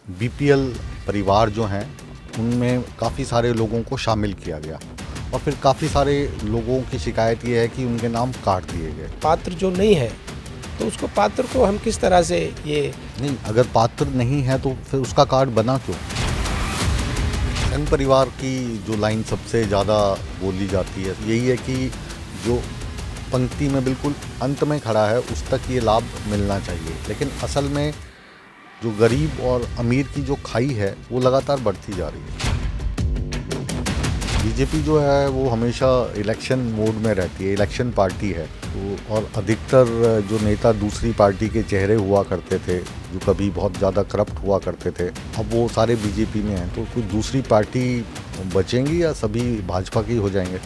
BPL परिवार जो हैं उनमें काफ़ी सारे लोगों को शामिल किया गया और फिर काफ़ी सारे लोगों की शिकायत ये है कि उनके नाम काट दिए गए। पात्र जो नहीं है तो उसको पात्र को हम किस तरह से ये नहीं, अगर पात्र नहीं है तो फिर उसका कार्ड बना क्यों? संघ परिवार की जो लाइन सबसे ज़्यादा बोली जाती है यही है कि जो पंक्ति में बिल्कुल अंत में खड़ा है उस तक ये लाभ मिलना चाहिए, लेकिन असल में जो गरीब और अमीर की जो खाई है वो लगातार बढ़ती जा रही है। बीजेपी जो है वो हमेशा इलेक्शन मोड में रहती है, इलेक्शन पार्टी है तो, और अधिकतर जो नेता दूसरी पार्टी के चेहरे हुआ करते थे जो कभी बहुत ज़्यादा करप्ट हुआ करते थे, अब वो सारे बीजेपी में हैं। तो कोई दूसरी पार्टी बचेंगी या सभी भाजपा की हो जाएंगे?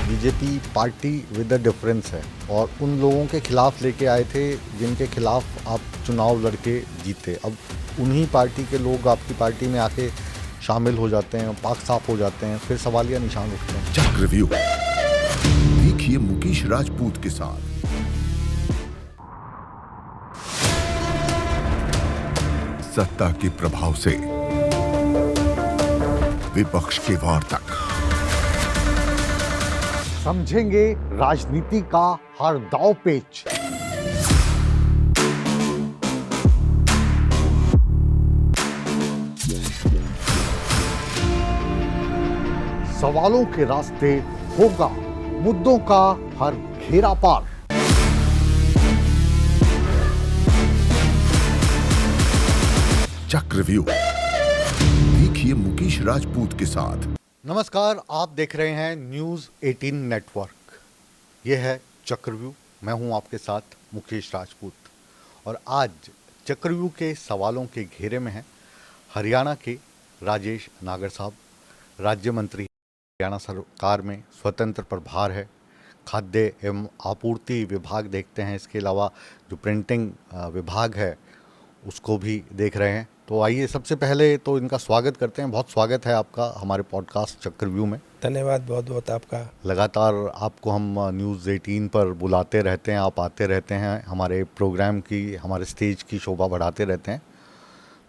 BJP party with a difference है और उन लोगों के खिलाफ लेके आए थे जिनके खिलाफ आप चुनाव लड़के जीते। अब उन्हीं पार्टी के लोग आपकी पार्टी में आके शामिल हो जाते हैं, पाक साफ हो जाते हैं, फिर सवालिया निशान उठते हैं। चक्रव्यूह देखिए मुकेश राजपूत के साथ। सत्ता के प्रभाव से विपक्ष के वार तक समझेंगे राजनीति का हर दांव पेच। सवालों के रास्ते होगा मुद्दों का हर घेरा पार। चक्रव्यूह देखिए मुकेश राजपूत के साथ। नमस्कार, आप देख रहे हैं न्यूज़ 18 नेटवर्क। यह है चक्रव्यूह, मैं हूं आपके साथ मुकेश राजपूत और आज चक्रव्यूह के सवालों के घेरे में हैं हरियाणा के राजेश नागर साहब, राज्य मंत्री, हरियाणा सरकार में स्वतंत्र प्रभार है, खाद्य एवं आपूर्ति विभाग देखते हैं, इसके अलावा जो प्रिंटिंग विभाग है उसको भी देख रहे हैं। तो आइए सबसे पहले तो इनका स्वागत करते हैं। बहुत स्वागत है आपका हमारे पॉडकास्ट चक्रव्यूह में। धन्यवाद बहुत बहुत आपका। लगातार आपको हम न्यूज़ 18 पर बुलाते रहते हैं, आप आते रहते हैं, हमारे प्रोग्राम की, हमारे स्टेज की शोभा बढ़ाते रहते हैं।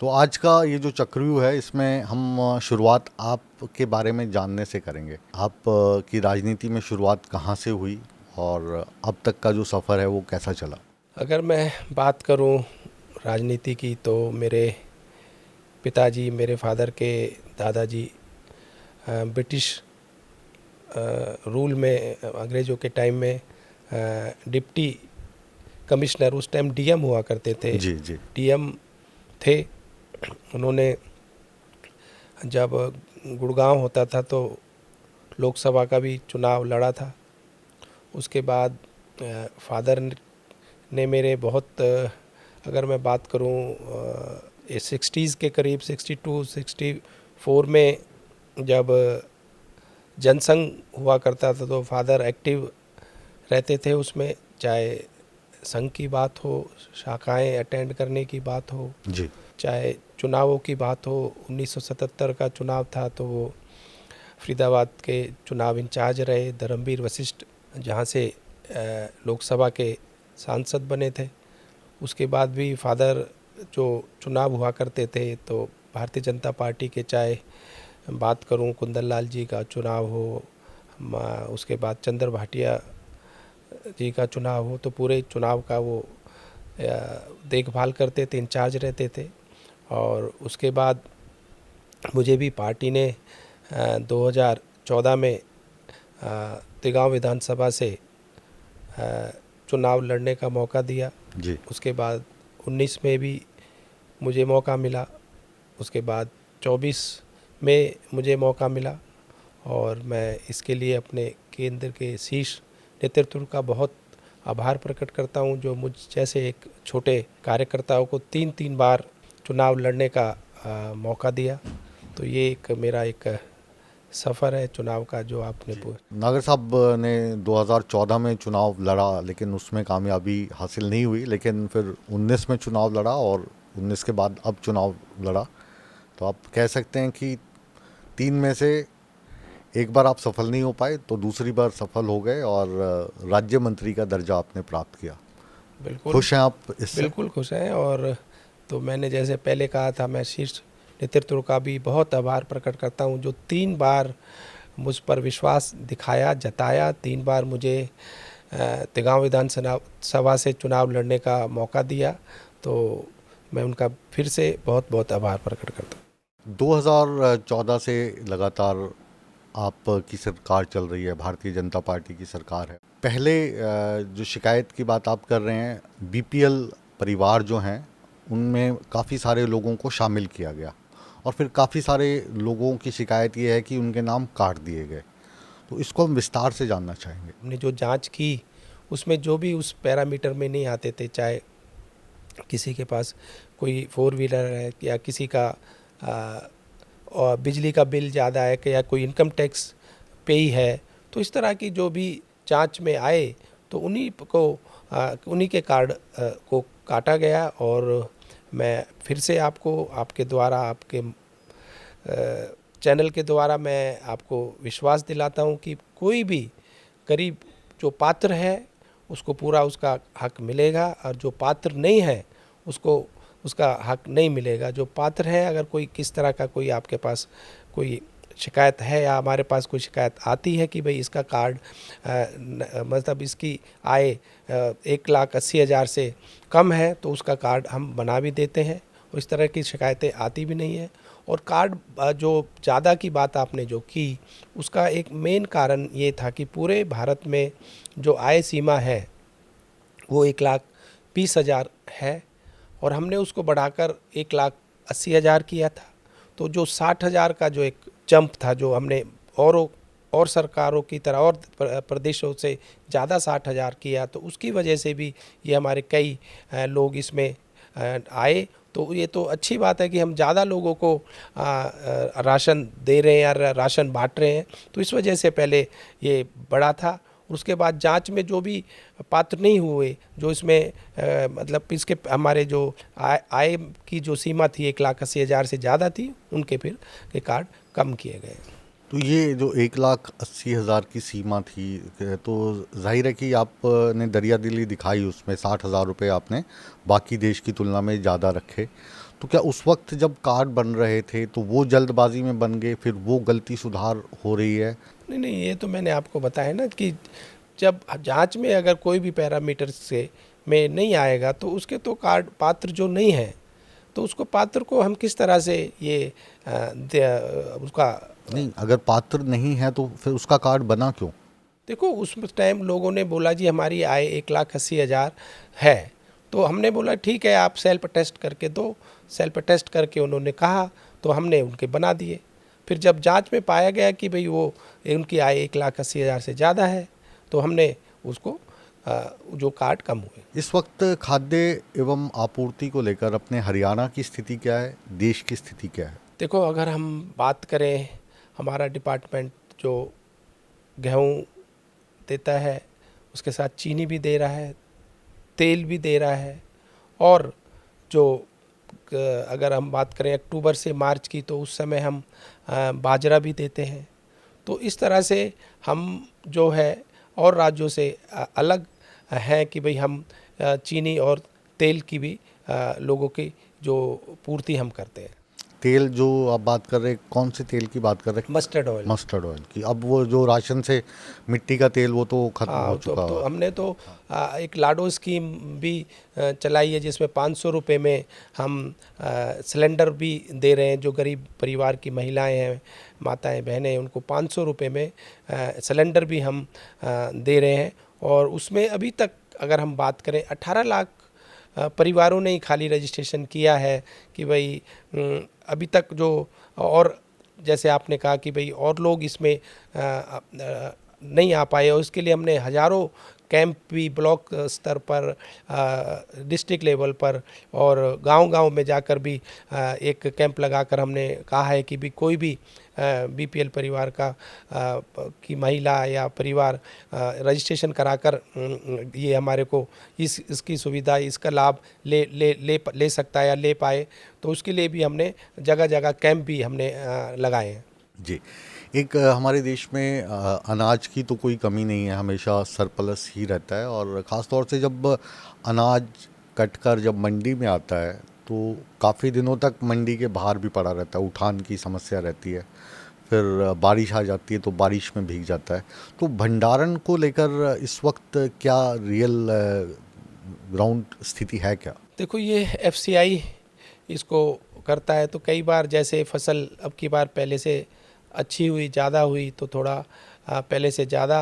तो आज का ये जो चक्रव्यूह है इसमें हम शुरुआत आपके बारे में जानने से करेंगे। आप की राजनीति में शुरुआत कहाँ से हुई और अब तक का जो सफ़र है वो कैसा चला? अगर मैं बात करूं राजनीति की तो मेरे पिताजी, मेरे फादर के दादाजी ब्रिटिश रूल में, अंग्रेज़ों के टाइम में डिप्टी कमिश्नर, उस टाइम डीएम हुआ करते थे। जी जी। डीएम थे। उन्होंने जब गुड़गांव होता था तो लोकसभा का भी चुनाव लड़ा था। उसके बाद फादर ने मेरे बहुत, अगर मैं बात करूं 60s के करीब, 62 64 में जब जनसंघ हुआ करता था तो फादर एक्टिव रहते थे उसमें, चाहे संघ की बात हो, शाखाएं अटेंड करने की बात हो जी, चाहे चुनावों की बात हो। 1977 का चुनाव था तो वो फरीदाबाद के चुनाव इंचार्ज रहे, धर्मवीर वशिष्ठ जहाँ से लोकसभा के सांसद बने थे। उसके बाद भी फादर जो चुनाव हुआ करते थे तो भारतीय जनता पार्टी के, चाहे बात करूं कुंदन लाल जी का चुनाव हो, उसके बाद चंद्र भाटिया जी का चुनाव हो, तो पूरे चुनाव का वो देखभाल करते थे, इंचार्ज रहते थे। और उसके बाद मुझे भी पार्टी ने 2014 में तिगांव विधानसभा से चुनाव लड़ने का मौका दिया जी। उसके बाद 19 में भी मुझे मौका मिला, उसके बाद 24 में मुझे मौका मिला और मैं इसके लिए अपने केंद्र के शीर्ष नेतृत्व का बहुत आभार प्रकट करता हूं, जो मुझ जैसे एक छोटे कार्यकर्ताओं को 3 बार चुनाव लड़ने का मौका दिया। तो ये एक मेरा एक सफ़र है चुनाव का जो आपने नागर साहब ने 2014 में चुनाव लड़ा लेकिन उसमें कामयाबी हासिल नहीं हुई, लेकिन फिर 19 में चुनाव लड़ा और 19 के बाद अब चुनाव लड़ा। तो आप कह सकते हैं कि 3 में से एक बार आप सफल नहीं हो पाए तो दूसरी बार सफल हो गए और राज्य मंत्री का दर्जा आपने प्राप्त किया। बिल्कुल खुश हैं आप इससे? बिल्कुल खुश हैं। और तो मैंने जैसे पहले कहा था, मैं शीर्ष नेतृत्व का भी बहुत आभार प्रकट करता हूँ, जो 3 बार मुझ पर विश्वास दिखाया, जताया, 3 बार मुझे तिगांव विधानसभा से चुनाव लड़ने का मौका दिया। तो मैं उनका फिर से बहुत बहुत आभार प्रकट करता हूँ। 2014 से लगातार आपकी सरकार चल रही है, भारतीय जनता पार्टी की सरकार है। पहले जो शिकायत की बात आप कर रहे हैं, बीपीएल परिवार जो हैं उनमें काफ़ी सारे लोगों को शामिल किया गया और फिर काफ़ी सारे लोगों की शिकायत ये है कि उनके नाम काट दिए गए। तो इसको हम विस्तार से जानना चाहेंगे। हमने जो जांच की उसमें जो भी उस पैरामीटर में नहीं आते थे, चाहे किसी के पास कोई 4 व्हीलर है या किसी का और बिजली का बिल ज़्यादा है कि या कोई इनकम टैक्स पेई है, तो इस तरह की जो भी जांच में आए तो उन्हीं के कार्ड को काटा गया। और मैं फिर से आपको आपके द्वारा, आपके चैनल के द्वारा मैं आपको विश्वास दिलाता हूं कि कोई भी गरीब जो पात्र है उसको पूरा उसका हक मिलेगा, और जो पात्र नहीं है उसको उसका हक नहीं मिलेगा। जो पात्र है, अगर कोई किस तरह का कोई आपके पास कोई शिकायत है या हमारे पास कोई शिकायत आती है कि भाई इसका कार्ड मतलब इसकी आय 1,80,000 से कम है, तो उसका कार्ड हम बना भी देते हैं और इस तरह की शिकायतें आती भी नहीं है। और कार्ड जो ज़्यादा की बात आपने जो की, उसका एक मेन कारण ये था कि पूरे भारत में जो आय सीमा है वो 1,20,000 है और हमने उसको बढ़ाकर 1,80,000 किया था। तो जो 60,000 का जो एक जंप था, जो हमने और सरकारों की तरह और प्रदेशों से ज़्यादा 60,000 किया, तो उसकी वजह से भी ये हमारे कई लोग इसमें आए। तो ये तो अच्छी बात है कि हम ज़्यादा लोगों को राशन दे रहे हैं या राशन बांट रहे हैं, तो इस वजह से पहले ये बड़ा था। उसके बाद जांच में जो भी पात्र नहीं हुए, जो इसमें मतलब इसके हमारे जो आय की जो सीमा थी 1,80,000 से ज़्यादा थी, उनके फिर के कार्ड कम किए गए। तो ये जो 1,80,000 की सीमा थी, तो जाहिर है कि आपने दरियादिली दिखाई, उसमें 60,000 रुपये आपने बाकी देश की तुलना में ज़्यादा रखे। तो क्या उस वक्त जब कार्ड बन रहे थे तो वो जल्दबाजी में बन गए, फिर वो गलती सुधार हो रही है? नहीं, ये तो मैंने आपको बताया ना कि जब जांच में अगर कोई भी पैरामीटर से में नहीं आएगा तो उसके तो कार्ड पात्र जो नहीं है, तो उसको पात्र को हम किस तरह से ये उसका नहीं, अगर पात्र नहीं है तो फिर उसका कार्ड बना क्यों? देखो, उस टाइम लोगों ने बोला जी हमारी आय 1,80,000 है, तो हमने बोला ठीक है आप सेल्फ टेस्ट करके दो। सेल्फ टेस्ट करके उन्होंने कहा तो हमने उनके बना दिए। फिर जब जांच में पाया गया कि भाई वो उनकी आय 1,80,000 से ज़्यादा है, तो हमने उसको जो कार्ड कम हुए। इस वक्त खाद्य एवं आपूर्ति को लेकर अपने हरियाणा की स्थिति क्या है, देश की स्थिति क्या है? देखो, अगर हम बात करें, हमारा डिपार्टमेंट जो गेहूँ देता है, उसके साथ चीनी भी दे रहा है, तेल भी दे रहा है, और जो अगर हम बात करें अक्टूबर से मार्च की, तो उस समय हम बाजरा भी देते हैं। तो इस तरह से हम जो है और राज्यों से अलग हैं कि भाई हम चीनी और तेल की भी लोगों की जो पूर्ति हम करते हैं। तेल जो आप बात कर रहे हैं, कौन से तेल की बात कर रहे हैं? Mustard oil. मस्टर्ड ऑयल की। अब वो जो राशन से मिट्टी का तेल, वो तो खत्म हो चुका तो हमने तो एक लाडो स्कीम भी चलाई है, जिसमें 500 रुपये में हम सिलेंडर भी दे रहे हैं। जो गरीब परिवार की महिलाएं हैं, माताएं, बहनें हैं, उनको 500 रुपये में सिलेंडर भी हम दे रहे हैं। और उसमें अभी तक अगर हम बात करें 18 लाख परिवारों ने ही खाली रजिस्ट्रेशन किया है कि भाई अभी तक जो, और जैसे आपने कहा कि भाई और लोग इसमें नहीं आ पाए, और इसके लिए हमने हज़ारों कैंप भी ब्लॉक स्तर पर, डिस्ट्रिक्ट लेवल पर और गांव-गांव में जाकर भी एक कैंप लगाकर हमने कहा है कि भी कोई भी बीपीएल परिवार का की महिला या परिवार रजिस्ट्रेशन कराकर ये हमारे को इसकी सुविधा, इसका लाभ ले सकता है या ले पाए, तो उसके लिए भी हमने जगह-जगह कैंप भी हमने लगाए हैं। जी। एक हमारे देश में अनाज की तो कोई कमी नहीं है, हमेशा सरप्लस ही रहता है। और ख़ास तौर से जब अनाज कटकर जब मंडी में आता है, तो तो काफ़ी दिनों तक मंडी के बाहर भी पड़ा रहता है, उठान की समस्या रहती है, फिर बारिश आ जाती है तो बारिश में भीग जाता है। तो भंडारण को लेकर इस वक्त क्या रियल ग्राउंड स्थिति है क्या? देखो, ये एफसीआई इसको करता है, तो कई बार जैसे फसल अब की बार पहले से अच्छी हुई, ज़्यादा हुई, तो थोड़ा पहले से ज़्यादा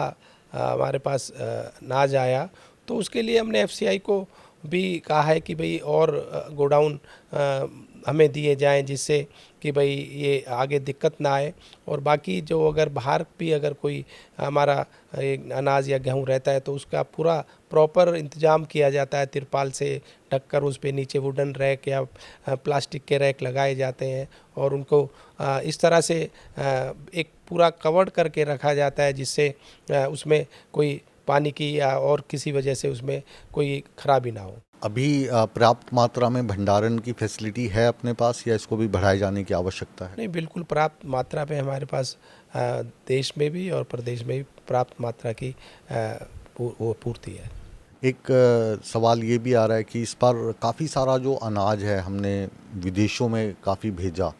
हमारे पास अनाज आया, तो उसके लिए हमने एफसीआई को भी कहा है कि भाई और गोडाउन हमें दिए जाएं, जिससे कि भाई ये आगे दिक्कत ना आए। और बाकी जो अगर बाहर भी अगर कोई हमारा अनाज या गेहूं रहता है तो उसका पूरा प्रॉपर इंतज़ाम किया जाता है, तिरपाल से ढककर उस पे नीचे वुडन रैक या प्लास्टिक के रैक लगाए जाते हैं और उनको इस तरह से एक पूरा कवर्ड करके रखा जाता है, जिससे उसमें कोई पानी की या और किसी वजह से उसमें कोई खराबी ना हो। अभी पर्याप्त मात्रा में भंडारण की फैसिलिटी है अपने पास, या इसको भी बढ़ाए जाने की आवश्यकता है? नहीं, बिल्कुल पर्याप्त मात्रा में हमारे पास देश में भी और प्रदेश में भी पर्याप्त मात्रा की वो पूर्ति है। एक सवाल ये भी आ रहा है कि इस बार काफ़ी सारा जो अनाज है हमने विदेशों में काफ़ी भेजा,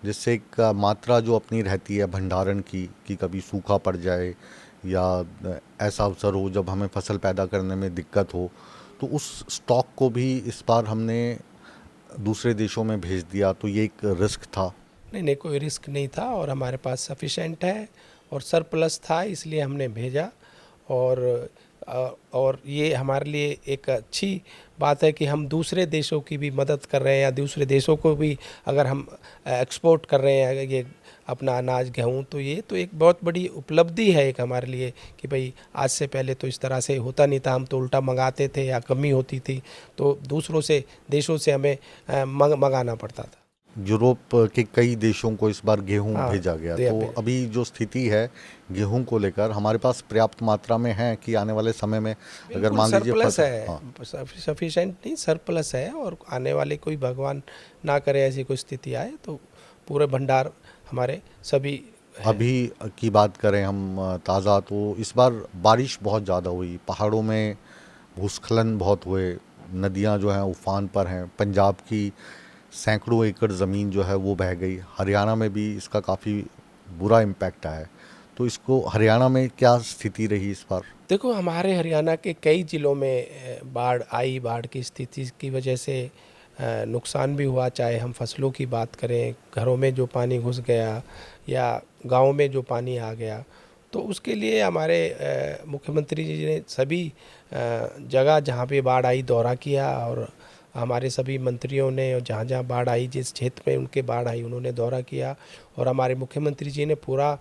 जिससे एक मात्रा जो अपनी रहती है भंडारण की, कि कभी सूखा पड़ जाए या ऐसा अवसर हो जब हमें फसल पैदा करने में दिक्कत हो, तो उस स्टॉक को भी इस बार हमने दूसरे देशों में भेज दिया, तो ये एक रिस्क था? नहीं नहीं, कोई रिस्क नहीं था और हमारे पास सफिशेंट है और सरप्लस था, इसलिए हमने भेजा। और ये हमारे लिए एक अच्छी बात है कि हम दूसरे देशों की भी मदद कर रहे हैं, या दूसरे देशों को भी अगर हम एक्सपोर्ट कर रहे हैं ये अपना अनाज गेहूँ, तो ये तो एक बहुत बड़ी उपलब्धि है एक हमारे लिए कि भाई आज से पहले तो इस तरह से होता नहीं था, हम तो उल्टा मंगाते थे या कमी होती थी तो दूसरों से देशों से हमें मंगाना पड़ता था। यूरोप के कई देशों को इस बार गेहूं हाँ, भेजा गया, तो अभी जो स्थिति है गेहूं को लेकर हमारे पास पर्याप्त मात्रा में है कि आने वाले समय में अगर मान लीजिए सरप्लस है? हाँ। सफिशेंट नहीं, सरप्लस है और आने वाले कोई भगवान ना करे ऐसी कोई स्थिति आए तो पूरे भंडार हमारे सभी है। अभी की बात करें हम ताज़ा, तो इस बार बारिश बहुत ज़्यादा हुई, पहाड़ों में भूस्खलन बहुत हुए, नदियां जो हैं उफान पर हैं, पंजाब की सैकड़ों एकड़ ज़मीन जो है वो बह गई, हरियाणा में भी इसका काफ़ी बुरा इम्पैक्ट आया है। तो इसको हरियाणा में क्या स्थिति रही इस बार? देखो, हमारे हरियाणा के कई ज़िलों में बाढ़ आई, बाढ़ की स्थिति की वजह से नुकसान भी हुआ, चाहे हम फसलों की बात करें, घरों में जो पानी घुस गया या गाँव में जो पानी आ गया, तो उसके लिए हमारे मुख्यमंत्री जी ने सभी जगह जहाँ पे बाढ़ आई दौरा किया और हमारे सभी मंत्रियों ने जहाँ जहाँ बाढ़ आई, जिस क्षेत्र में उनके बाढ़ आई उन्होंने दौरा किया और हमारे मुख्यमंत्री जी ने पूरा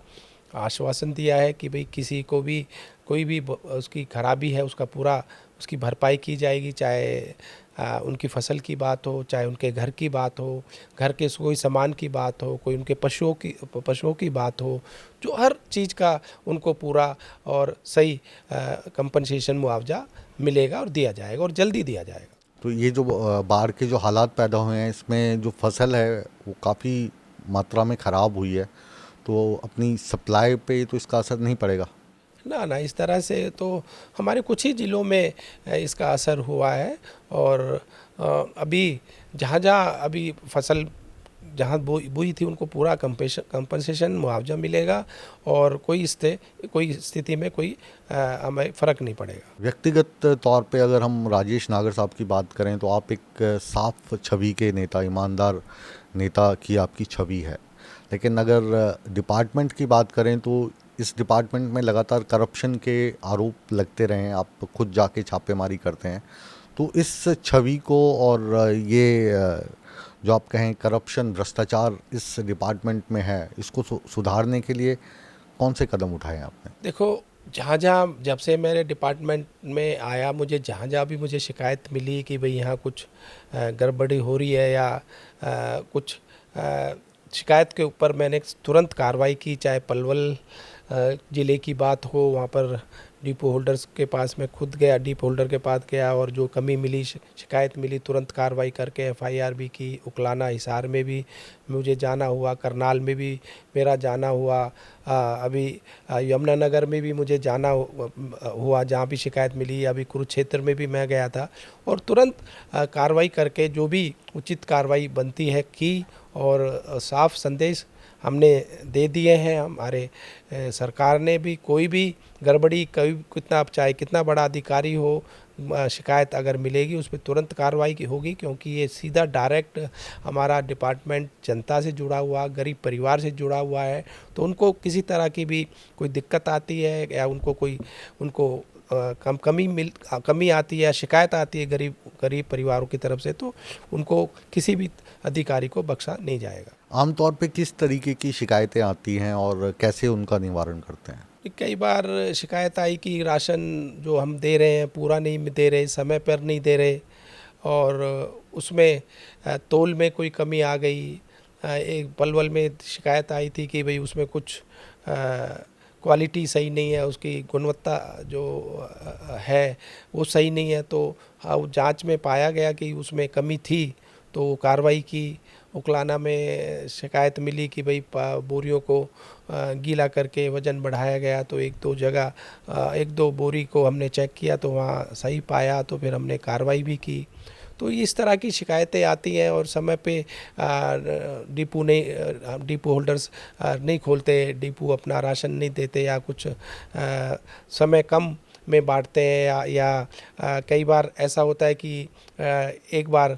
आश्वासन दिया है कि भाई किसी को भी कोई भी उसकी खराबी है उसका पूरा उसकी भरपाई की जाएगी, चाहे उनकी फसल की बात हो, चाहे उनके घर की बात हो, घर के कोई सामान की बात हो, कोई उनके पशुओं की बात हो, जो हर चीज़ का उनको पूरा और सही कंपनसेशन मुआवजा मिलेगा और दिया जाएगा और जल्दी दिया जाएगा। तो ये जो बाढ़ के जो हालात पैदा हुए हैं, इसमें जो फसल है वो काफ़ी मात्रा में ख़राब हुई है, तो अपनी सप्लाई पे तो इसका असर नहीं पड़ेगा? ना ना, इस तरह से तो हमारे कुछ ही ज़िलों में इसका असर हुआ है और अभी जहाँ जहाँ अभी फसल जहाँ बोई थी उनको पूरा कंपनसेशन मुआवजा मिलेगा और कोई स्थिति में कोई हमें फ़र्क नहीं पड़ेगा। व्यक्तिगत तौर पे अगर हम राजेश नागर साहब की बात करें तो आप एक साफ छवि के नेता, ईमानदार नेता की आपकी छवि है, लेकिन अगर डिपार्टमेंट की बात करें तो इस डिपार्टमेंट में लगातार करप्शन के आरोप लगते रहे हैं, आप खुद जाके छापेमारी करते हैं, तो इस छवि को और ये जो आप कहें करप्शन, भ्रष्टाचार इस डिपार्टमेंट में है, इसको सुधारने के लिए कौन से कदम उठाए हैं आपने? देखो, जहाँ जहाँ जब से मेरे डिपार्टमेंट में आया, मुझे जहाँ जहाँ भी मुझे शिकायत मिली कि भाई यहाँ कुछ गड़बड़ी हो रही है या कुछ शिकायत के ऊपर मैंने तुरंत कार्रवाई की, चाहे पलवल ज़िले की बात हो, वहाँ पर डिपो होल्डर्स के पास मैं खुद गया, डिपो होल्डर के पास गया और जो कमी मिली, शिकायत मिली, तुरंत कार्रवाई करके एफआईआर भी की। उकलाना, हिसार में भी मुझे जाना हुआ, करनाल में भी मेरा जाना हुआ, अभी यमुनानगर में भी मुझे जाना हुआ जहाँ भी शिकायत मिली। अभी कुरुक्षेत्र में भी मैं गया था और तुरंत कार्रवाई करके जो भी उचित कार्रवाई बनती है की और साफ संदेश हमने दे दिए हैं। हमारे सरकार ने भी कोई भी गड़बड़ी, कोई कितना चाहे कितना बड़ा अधिकारी हो, शिकायत अगर मिलेगी उस पर तुरंत कार्रवाई की होगी, क्योंकि ये सीधा डायरेक्ट हमारा डिपार्टमेंट जनता से जुड़ा हुआ, गरीब परिवार से जुड़ा हुआ है। तो उनको किसी तरह की भी कोई दिक्कत आती है या उनको कमी आती है या शिकायत आती है गरीब परिवारों की तरफ से, तो उनको किसी भी अधिकारी को बख्शा नहीं जाएगा। आमतौर पे किस तरीके की शिकायतें आती हैं और कैसे उनका निवारण करते हैं? कई बार शिकायत आई कि राशन जो हम दे रहे हैं पूरा नहीं दे रहे, समय पर नहीं दे रहे, और उसमें तौल में कोई कमी आ गई। एक पलवल में शिकायत आई थी कि भाई उसमें कुछ क्वालिटी सही नहीं है, उसकी गुणवत्ता जो है वो सही नहीं है। तो जांच में पाया गया कि उसमें कमी थी, तो कार्रवाई की। उकलाना में शिकायत मिली कि भाई बोरियों को गीला करके वज़न बढ़ाया गया, तो एक दो बोरी को हमने चेक किया तो वहाँ सही पाया, तो फिर हमने कार्रवाई भी की। तो इस तरह की शिकायतें आती हैं और समय पे डिपो होल्डर्स नहीं खोलते, डिपो अपना राशन नहीं देते या कुछ समय कम में बांटते हैं, या कई बार ऐसा होता है कि एक बार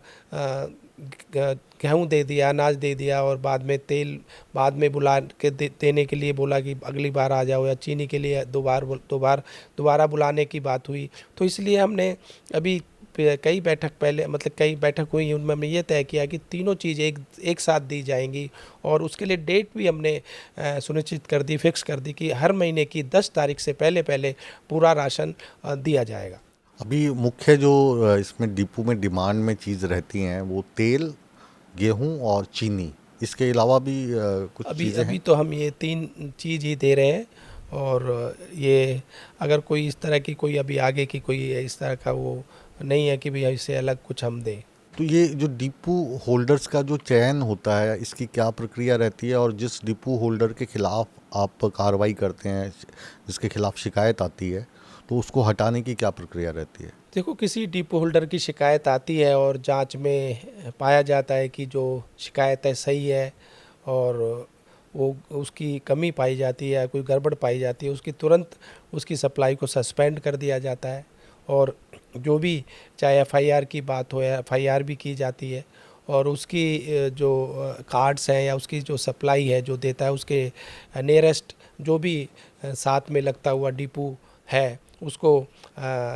गेहूँ दे दिया, अनाज दे दिया और बाद में तेल बाद में बुला के देने के लिए बोला कि अगली बार आ जाओ, या चीनी के लिए दोबारा बुलाने की बात हुई। तो इसलिए हमने अभी कई बैठक हुई, उनमें हमने ये तय किया कि तीनों चीज़ एक साथ दी जाएंगी, और उसके लिए डेट भी हमने सुनिश्चित कर दी, फिक्स कर दी कि हर महीने की 10 तारीख से पहले पूरा राशन दिया जाएगा। अभी मुख्य जो इसमें डिपो में डिमांड में चीज़ रहती हैं वो तेल, गेहूं और चीनी, इसके अलावा भी कुछ चीज़ें अभी हैं? तो हम ये 3 चीज़ ही दे रहे हैं, और ये अगर कोई इस तरह की कोई अभी आगे की कोई इस तरह का वो नहीं है कि भैया इससे अलग कुछ हम दें। तो ये जो डिपो होल्डर्स का जो चयन होता है, इसकी क्या प्रक्रिया रहती है, और जिस डिपो होल्डर के खिलाफ आप कार्रवाई करते हैं, जिसके खिलाफ शिकायत आती है, तो उसको हटाने की क्या प्रक्रिया रहती है? देखो, किसी डिपो होल्डर की शिकायत आती है और जांच में पाया जाता है कि जो शिकायत है सही है और वो उसकी कमी पाई जाती है, कोई गड़बड़ पाई जाती है, उसकी तुरंत उसकी सप्लाई को सस्पेंड कर दिया जाता है, और जो भी चाहे एफआईआर की बात हो या एफआईआर भी की जाती है, और उसकी जो कार्ड्स हैं या उसकी जो सप्लाई है जो देता है, उसके नियरेस्ट जो भी साथ में लगता हुआ डिपो है उसको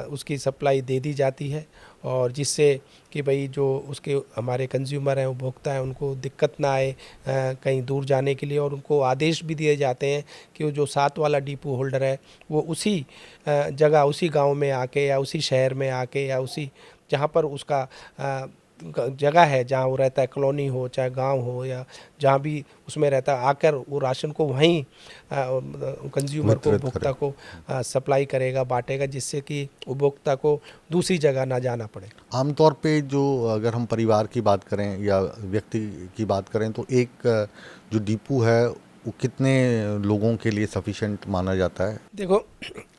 उसकी सप्लाई दे दी जाती है, और जिससे कि भाई जो उसके हमारे कंज्यूमर हैं, उपभोक्ता हैं, उनको दिक्कत ना आए कहीं दूर जाने के लिए। और उनको आदेश भी दिए जाते हैं कि वो जो साथ वाला डिपो होल्डर है वो उसी जगह, उसी गांव में आके या उसी शहर में आके या उसी जहां पर उसका जगह है जहाँ वो रहता है, कॉलोनी हो चाहे गांव हो या जहाँ भी उसमें रहता है, आकर वो राशन को वहीं कंज्यूमर को, उपभोक्ता को सप्लाई करेगा, बांटेगा, जिससे कि उपभोक्ता को दूसरी जगह ना जाना पड़े। आमतौर पे जो अगर हम परिवार की बात करें या व्यक्ति की बात करें, तो एक जो डिपो है वो कितने लोगों के लिए सफिशिएंट माना जाता है? देखो,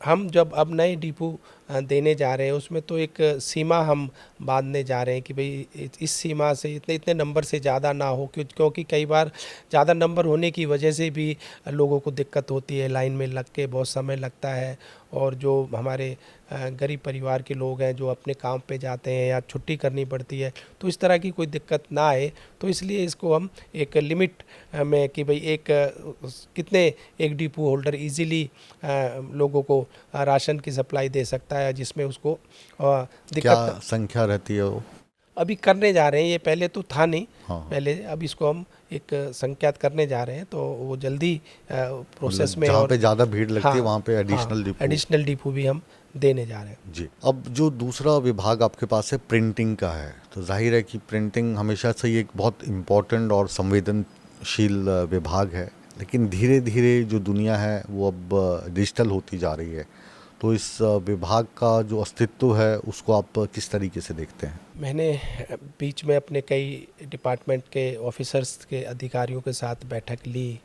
हम जब अब नए डिपो देने जा रहे हैं उसमें तो एक सीमा हम बांधने जा रहे हैं कि भाई इस सीमा से इतने नंबर से ज़्यादा ना हो, क्योंकि कई बार ज़्यादा नंबर होने की वजह से भी लोगों को दिक्कत होती है, लाइन में लग के बहुत समय लगता है, और जो हमारे गरीब परिवार के लोग हैं जो अपने काम पे जाते हैं या छुट्टी करनी पड़ती है, तो इस तरह की कोई दिक्कत ना आए, तो इसलिए इसको हम एक लिमिट में कि भाई एक डिपो होल्डर इजीली लोगों को राशन की सप्लाई दे सकता है, जिसमें उसको दिक्कत। क्या संख्या रहती है वो? अभी करने जा रहे हैं, ये पहले तो था नहीं। हाँ। पहले, अब इसको हम एक संख्यात करने जा रहे हैं, तो वो जल्दी प्रोसेस में, जहाँ और पे ज़्यादा भीड़ लगती है हाँ, वहाँ पे एडिशनल डिपो भी हम देने जा रहे हैं। जी। अब जो दूसरा विभाग आपके पास है प्रिंटिंग का है, तो जाहिर है कि प्रिंटिंग हमेशा से ही एक बहुत इम्पोर्टेंट और संवेदनशील विभाग है, लेकिन धीरे धीरे जो दुनिया है वो अब डिजिटल होती जा रही है। तो इस विभाग का जो अस्तित्व है उसको आप किस तरीके से देखते हैं? मैंने बीच में अपने कई डिपार्टमेंट के ऑफिसर्स के अधिकारियों के साथ बैठक ली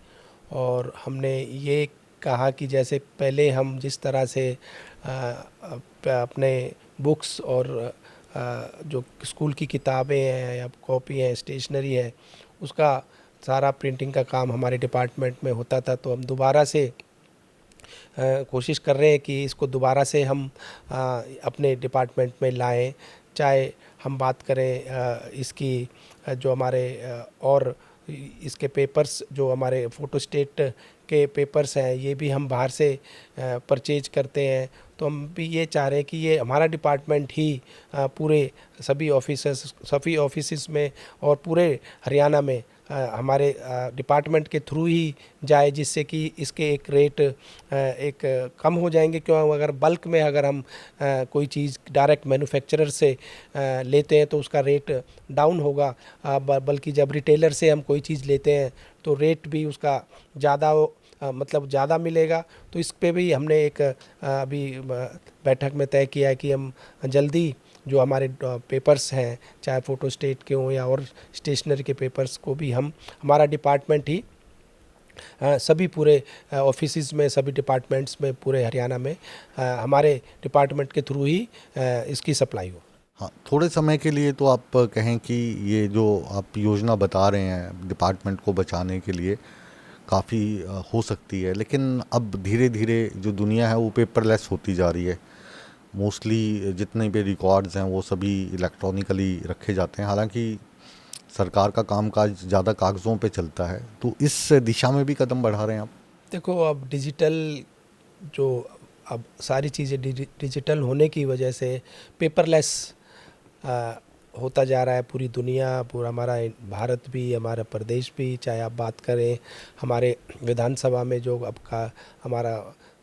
और हमने ये कहा कि जैसे पहले हम जिस तरह से अपने बुक्स और जो स्कूल की किताबें हैं या कॉपी हैं, स्टेशनरी है, उसका सारा प्रिंटिंग का काम हमारे डिपार्टमेंट में होता था, तो हम दोबारा से कोशिश कर रहे हैं कि इसको दोबारा से हम अपने डिपार्टमेंट में लाएं। चाहे हम बात करें इसकी जो हमारे और इसके पेपर्स, जो हमारे फोटोस्टेट के पेपर्स हैं, ये भी हम बाहर से परचेज करते हैं। तो हम भी ये चाह रहे हैं कि ये हमारा डिपार्टमेंट ही पूरे सभी ऑफिस में और पूरे हरियाणा में हमारे डिपार्टमेंट के थ्रू ही जाए, जिससे कि इसके एक रेट एक कम हो जाएंगे। क्यों, अगर बल्क में अगर हम कोई चीज़ डायरेक्ट मैन्युफैक्चरर से लेते हैं तो उसका रेट डाउन होगा, बल्कि जब रिटेलर से हम कोई चीज़ लेते हैं तो रेट भी उसका ज़्यादा मतलब ज़्यादा मिलेगा। तो इस पे भी हमने एक अभी बैठक में तय किया है कि हम जल्दी जो हमारे पेपर्स हैं, चाहे फोटोस्टेट के हों या और स्टेशनरी के पेपर्स को भी हम हमारा डिपार्टमेंट ही सभी पूरे ऑफिसेज में, सभी डिपार्टमेंट्स में पूरे हरियाणा में हमारे डिपार्टमेंट के थ्रू ही इसकी सप्लाई हो। हाँ, थोड़े समय के लिए तो आप कहें कि ये जो आप योजना बता रहे हैं डिपार्टमेंट को बचाने के लिए काफ़ी हो सकती है, लेकिन अब धीरे धीरे जो दुनिया है वो पेपरलेस होती जा रही है। मोस्टली जितने भी रिकॉर्ड्स हैं वो सभी इलेक्ट्रॉनिकली रखे जाते हैं, हालांकि सरकार का कामकाज ज़्यादा कागज़ों पे चलता है। तो इस दिशा में भी कदम बढ़ा रहे हैं आप? देखो, अब डिजिटल जो अब सारी चीज़ें डिजिटल होने की वजह से पेपरलेस होता जा रहा है पूरी दुनिया, पूरा हमारा भारत भी, हमारा प्रदेश भी। चाहे आप बात करें हमारे विधानसभा में, जो अब का हमारा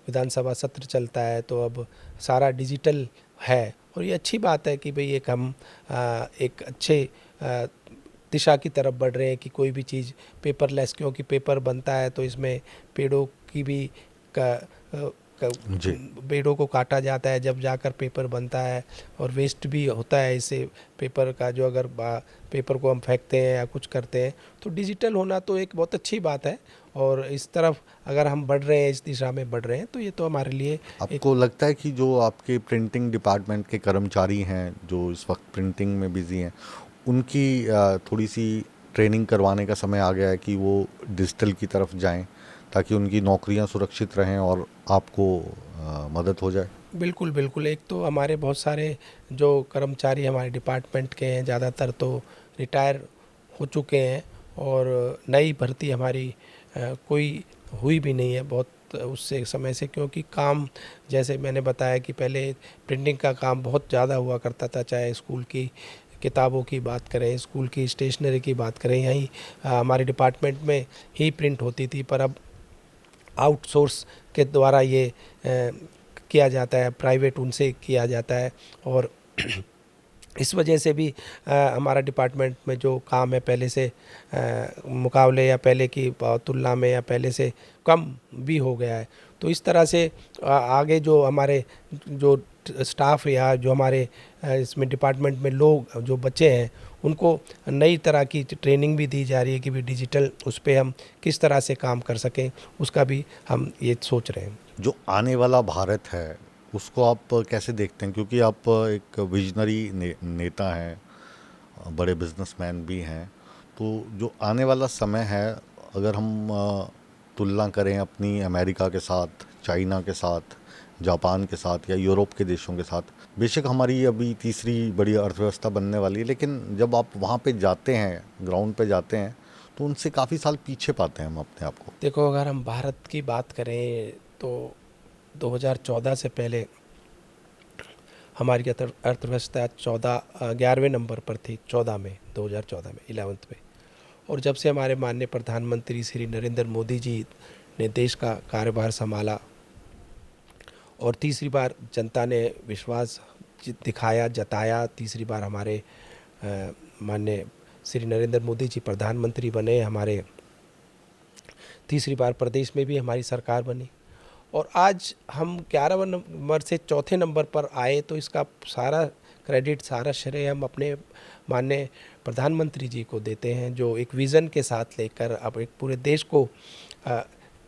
विधानसभा सत्र चलता है, तो अब सारा डिजिटल है और ये अच्छी बात है कि भाई एक हम एक अच्छे दिशा की तरफ बढ़ रहे हैं कि कोई भी चीज़ पेपरलेस, क्योंकि पेपर बनता है तो इसमें पेड़ों की भी पेड़ों को काटा जाता है जब जाकर पेपर बनता है, और वेस्ट भी होता है इससे पेपर का। जो अगर पेपर को हम फेंकते हैं या कुछ करते हैं, तो डिजिटल होना तो एक बहुत अच्छी बात है। और इस तरफ अगर हम बढ़ रहे हैं, इस दिशा में बढ़ रहे हैं, तो ये तो हमारे लिए आपको लगता है कि जो आपके प्रिंटिंग डिपार्टमेंट के कर्मचारी हैं जो इस वक्त प्रिंटिंग में बिजी हैं, उनकी थोड़ी सी ट्रेनिंग करवाने का समय आ गया है कि वो डिजिटल की तरफ जाएं, ताकि उनकी नौकरियां सुरक्षित रहें और आपको मदद हो जाए? बिल्कुल बिल्कुल। एक तो हमारे बहुत सारे जो कर्मचारी हमारे डिपार्टमेंट के हैं, ज़्यादातर तो रिटायर हो चुके हैं और नई भर्ती हमारी कोई हुई भी नहीं है बहुत उससे समय से, क्योंकि काम जैसे मैंने बताया कि पहले प्रिंटिंग का काम बहुत ज़्यादा हुआ करता था। चाहे स्कूल की किताबों की बात करें, स्कूल की स्टेशनरी की बात करें, यहीं हमारे डिपार्टमेंट में ही प्रिंट होती थी। पर अब आउटसोर्स के द्वारा ये किया जाता है, प्राइवेट उनसे किया जाता है, और इस वजह से भी हमारा डिपार्टमेंट में जो काम है पहले से मुकाबले या पहले की तुलना में या पहले से कम भी हो गया है। तो इस तरह से आगे जो हमारे जो स्टाफ या जो हमारे इसमें डिपार्टमेंट में लोग जो बच्चे हैं, उनको नई तरह की ट्रेनिंग भी दी जा रही है कि भी डिजिटल उस पर हम किस तरह से काम कर सकें, उसका भी हम ये सोच रहे हैं। जो आने वाला भारत है उसको आप कैसे देखते हैं, क्योंकि आप एक विजनरी नेता हैं, बड़े बिजनेसमैन भी हैं, तो जो आने वाला समय है, अगर हम तुलना करें अपनी अमेरिका के साथ, चाइना के साथ, जापान के साथ या यूरोप के देशों के साथ, बेशक हमारी अभी तीसरी बड़ी अर्थव्यवस्था बनने वाली है, लेकिन जब आप वहाँ पे जाते हैं, ग्राउंड पे जाते हैं, तो उनसे काफ़ी साल पीछे पाते हैं हम अपने आप को। देखो, अगर हम भारत की बात करें तो 2014 से पहले हमारी अर्थव्यवस्था 11वें नंबर पर थी, 2014 में 11th में। और जब से हमारे माननीय प्रधानमंत्री श्री नरेंद्र मोदी जी ने देश का कार्यभार संभाला और तीसरी बार जनता ने विश्वास दिखाया, जताया, तीसरी बार हमारे माननीय श्री नरेंद्र मोदी जी प्रधानमंत्री बने, हमारे तीसरी बार प्रदेश में भी हमारी सरकार बनी, और आज हम 11वें नंबर से चौथे नंबर पर आए, तो इसका सारा क्रेडिट, सारा श्रेय हम अपने माननीय प्रधानमंत्री जी को देते हैं, जो एक विज़न के साथ लेकर अब एक पूरे देश को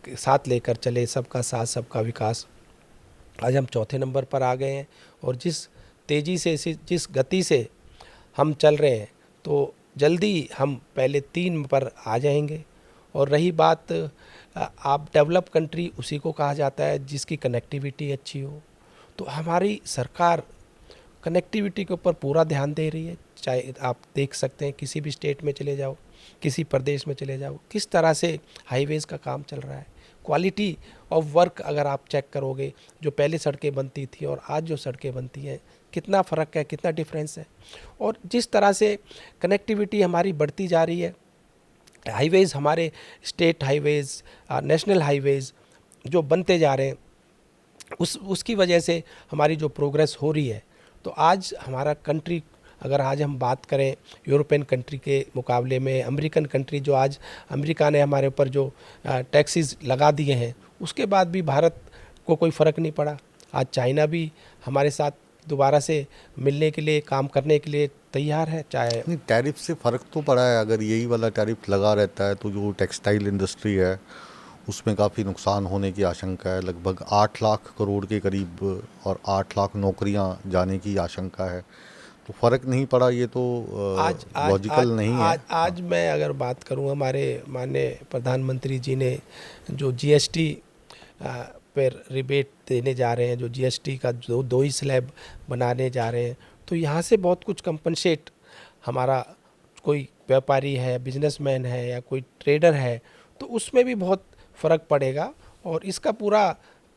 साथ लेकर चले, सबका साथ सबका विकास। आज हम चौथे नंबर पर आ गए हैं और जिस तेज़ी से, जिस गति से हम चल रहे हैं, तो जल्दी हम पहले 3 पर आ जाएंगे। और रही बात, आप डेवलप कंट्री उसी को कहा जाता है जिसकी कनेक्टिविटी अच्छी हो। तो हमारी सरकार कनेक्टिविटी के ऊपर पूरा ध्यान दे रही है। चाहे आप देख सकते हैं, किसी भी स्टेट में चले जाओ, किसी प्रदेश में चले जाओ, किस तरह से हाईवेज़ का काम चल रहा है। क्वालिटी ऑफ वर्क अगर आप चेक करोगे, जो पहले सड़कें बनती थी और आज जो सड़कें बनती हैं, कितना फ़र्क है, कितना डिफरेंस है। और जिस तरह से कनेक्टिविटी हमारी बढ़ती जा रही है, हाईवेज़ हमारे स्टेट हाईवेज़, नेशनल हाईवेज़ जो बनते जा रहे हैं, उसकी वजह से हमारी जो प्रोग्रेस हो रही है। तो आज हमारा कंट्री, अगर आज हम बात करें यूरोपियन कंट्री के मुकाबले में, अमेरिकन कंट्री, जो आज अमेरिका ने हमारे ऊपर जो टैक्सेस लगा दिए हैं, उसके बाद भी भारत को कोई फ़र्क नहीं पड़ा। आज चाइना भी हमारे साथ दोबारा से मिलने के लिए, काम करने के लिए तैयार है। चाहे नहीं, टैरिफ से फ़र्क तो पड़ा है। अगर यही वाला टैरिफ लगा रहता है तो जो टेक्सटाइल इंडस्ट्री है उसमें काफ़ी नुकसान होने की आशंका है। लगभग 8 लाख करोड़ के करीब और 8 लाख नौकरियां जाने की आशंका है। तो फ़र्क नहीं पड़ा, ये तो आज आज लॉजिकल आज नहीं आज है। आज मैं अगर बात करूं, हमारे माननीय प्रधानमंत्री जी ने जो जीएसटी पर रिबेट देने जा रहे हैं, जो जीएसटी का दो ही स्लैब बनाने जा रहे हैं, तो यहाँ से बहुत कुछ कंपनसेट, हमारा कोई व्यापारी है, बिजनेसमैन है या कोई ट्रेडर है, तो उसमें भी बहुत फ़र्क पड़ेगा। और इसका पूरा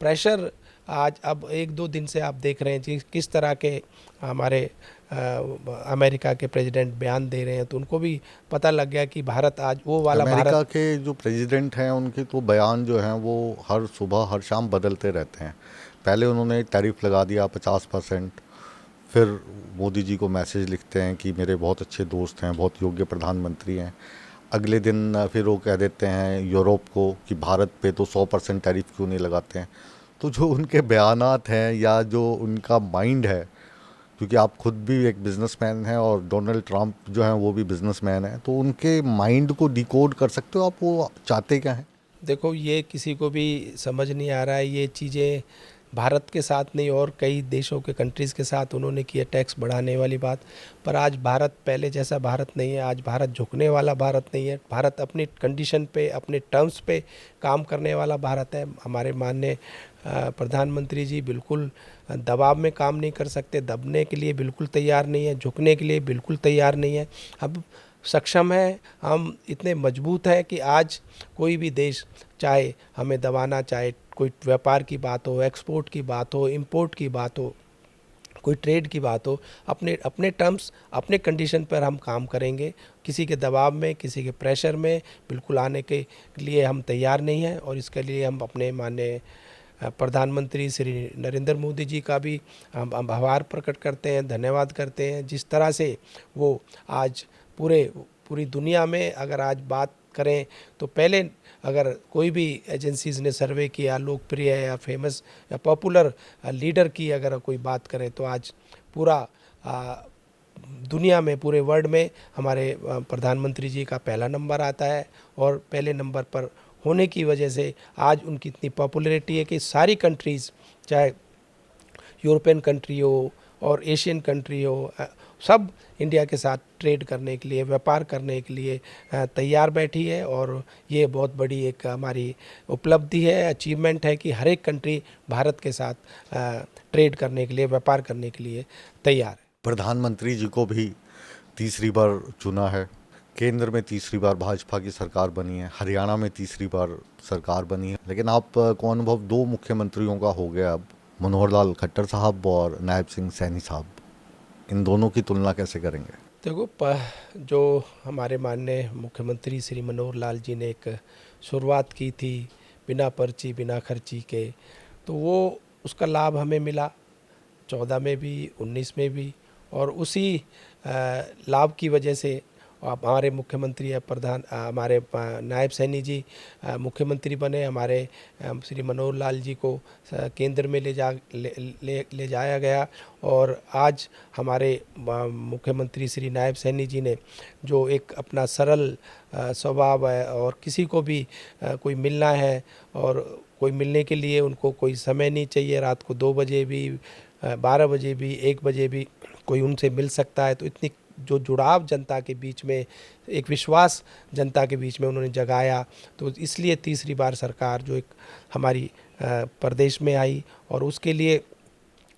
प्रेशर आज अब 1-2 दिन से आप देख रहे हैं कि किस तरह के हमारे अमेरिका के प्रेसिडेंट बयान दे रहे हैं, तो उनको भी पता लग गया कि भारत आज वो वाला अमेरिका भारत। के जो प्रेसिडेंट हैं उनके तो बयान जो हैं वो हर सुबह हर शाम बदलते रहते हैं। पहले उन्होंने टैरिफ लगा दिया 50%, फिर मोदी जी को मैसेज लिखते हैं कि मेरे बहुत अच्छे दोस्त हैं, बहुत योग्य प्रधानमंत्री हैं। अगले दिन फिर वो कह देते हैं यूरोप को कि भारत पे तो 100% टैरिफ क्यों नहीं लगाते हैं। तो जो उनके बयानात हैं या जो उनका माइंड है, क्योंकि आप खुद भी एक बिजनेसमैन हैं और डोनाल्ड ट्रंप जो हैं वो भी बिजनेसमैन हैं, तो उनके माइंड को डिकोड कर सकते हो आप, वो चाहते क्या हैं? देखो, ये किसी को भी समझ नहीं आ रहा है। ये चीज़ें भारत के साथ नहीं और कई देशों के कंट्रीज़ के साथ उन्होंने किया टैक्स बढ़ाने वाली बात, पर आज भारत पहले जैसा भारत नहीं है। आज भारत झुकने वाला भारत नहीं है। भारत अपनी कंडीशन पे, अपने टर्म्स पे काम करने वाला भारत है। हमारे माननीय प्रधानमंत्री जी बिल्कुल दबाव में काम नहीं कर सकते, दबने के लिए बिल्कुल तैयार नहीं है, झुकने के लिए बिल्कुल तैयार नहीं है। अब सक्षम है, हम इतने मजबूत हैं कि आज कोई भी देश चाहे हमें दबाना, चाहे कोई व्यापार की बात हो, एक्सपोर्ट की बात हो, इंपोर्ट की बात हो, कोई ट्रेड की बात हो, अपने अपने टर्म्स, अपने कंडीशन पर हम काम करेंगे। किसी के दबाव में, किसी के प्रेशर में बिल्कुल आने के लिए हम तैयार नहीं हैं। और इसके लिए हम अपने माननीय प्रधानमंत्री श्री नरेंद्र मोदी जी का भी हम आभार प्रकट करते हैं, धन्यवाद करते हैं। जिस तरह से वो आज पूरी दुनिया में अगर आज बात करें, तो पहले अगर कोई भी एजेंसीज़ ने सर्वे किया, लोकप्रिय या फेमस या पॉपुलर लीडर की अगर कोई बात करें, तो आज पूरा दुनिया में, पूरे वर्ल्ड में हमारे प्रधानमंत्री जी का पहला नंबर आता है। और पहले नंबर पर होने की वजह से आज उनकी इतनी पॉपुलैरिटी है कि सारी कंट्रीज़, चाहे यूरोपियन कंट्री हो और एशियन कंट्री हो, सब इंडिया के साथ ट्रेड करने के लिए, व्यापार करने के लिए तैयार बैठी है। और ये बहुत बड़ी एक हमारी उपलब्धि है, अचीवमेंट है कि हर एक कंट्री भारत के साथ ट्रेड करने के लिए, व्यापार करने के लिए तैयार है। प्रधानमंत्री जी को भी तीसरी बार चुना है, केंद्र में तीसरी बार भाजपा की सरकार बनी है, हरियाणा में तीसरी बार सरकार बनी है। लेकिन आप को अनुभव 2 मुख्यमंत्रियों का हो गया अब, मनोहर लाल खट्टर साहब और नायब सिंह सैनी साहब। इन दोनों की तुलना कैसे करेंगे? देखो, जो हमारे माननीय मुख्यमंत्री श्री मनोहर लाल जी ने एक शुरुआत की थी बिना पर्ची बिना खर्ची के, तो वो उसका लाभ हमें मिला 14 में भी, 19 में भी। और उसी लाभ की वजह से हमारे मुख्यमंत्री है हमारे नायब सैनी जी मुख्यमंत्री बने, हमारे श्री मनोहर लाल जी को केंद्र में ले जाया गया। और आज हमारे मुख्यमंत्री श्री नायब सैनी जी ने जो एक अपना सरल स्वभाव है, और किसी को भी कोई मिलना है और कोई मिलने के लिए उनको कोई समय नहीं चाहिए, रात को 2 बजे भी 12 बजे भी 1 बजे भी कोई उनसे मिल सकता है। तो इतनी जो जुड़ाव जनता के बीच में, एक विश्वास जनता के बीच में उन्होंने जगाया, तो इसलिए तीसरी बार सरकार जो एक हमारी प्रदेश में आई। और उसके लिए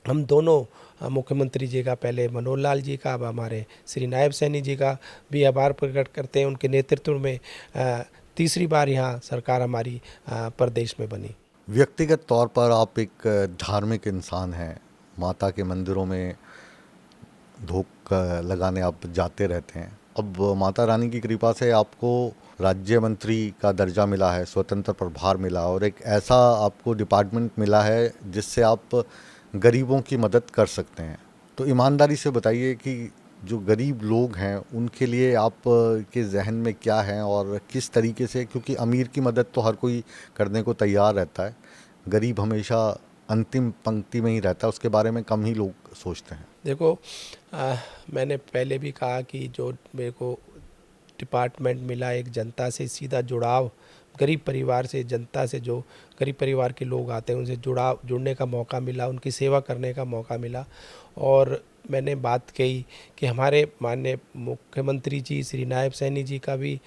हम दोनों मुख्यमंत्री जी का, पहले मनोहर लाल जी का, अब हमारे श्री नायब सैनी जी का भी आभार प्रकट करते हैं। उनके नेतृत्व में तीसरी बार यहाँ सरकार हमारी प्रदेश में बनी। व्यक्तिगत तौर पर आप एक धार्मिक इंसान हैं, माता के मंदिरों में धूप लगाने आप जाते रहते हैं। अब माता रानी की कृपा से आपको राज्य मंत्री का दर्जा मिला है, स्वतंत्र प्रभार मिला, और एक ऐसा आपको डिपार्टमेंट मिला है जिससे आप गरीबों की मदद कर सकते हैं। तो ईमानदारी से बताइए कि जो गरीब लोग हैं उनके लिए आप के जहन में क्या है और किस तरीके से, क्योंकि अमीर की मदद तो हर कोई करने को तैयार रहता है, गरीब हमेशा अंतिम पंक्ति में ही रहता है, उसके बारे में कम ही लोग सोचते हैं। देखो, मैंने पहले भी कहा कि जो मेरे को डिपार्टमेंट मिला, एक जनता से सीधा जुड़ाव, गरीब परिवार से, जनता से, जो गरीब परिवार के लोग आते हैं उनसे जुड़ने का मौका मिला, उनकी सेवा करने का मौका मिला। और मैंने बात कही कि हमारे माननीय मुख्यमंत्री जी श्री नायब सैनी जी का भी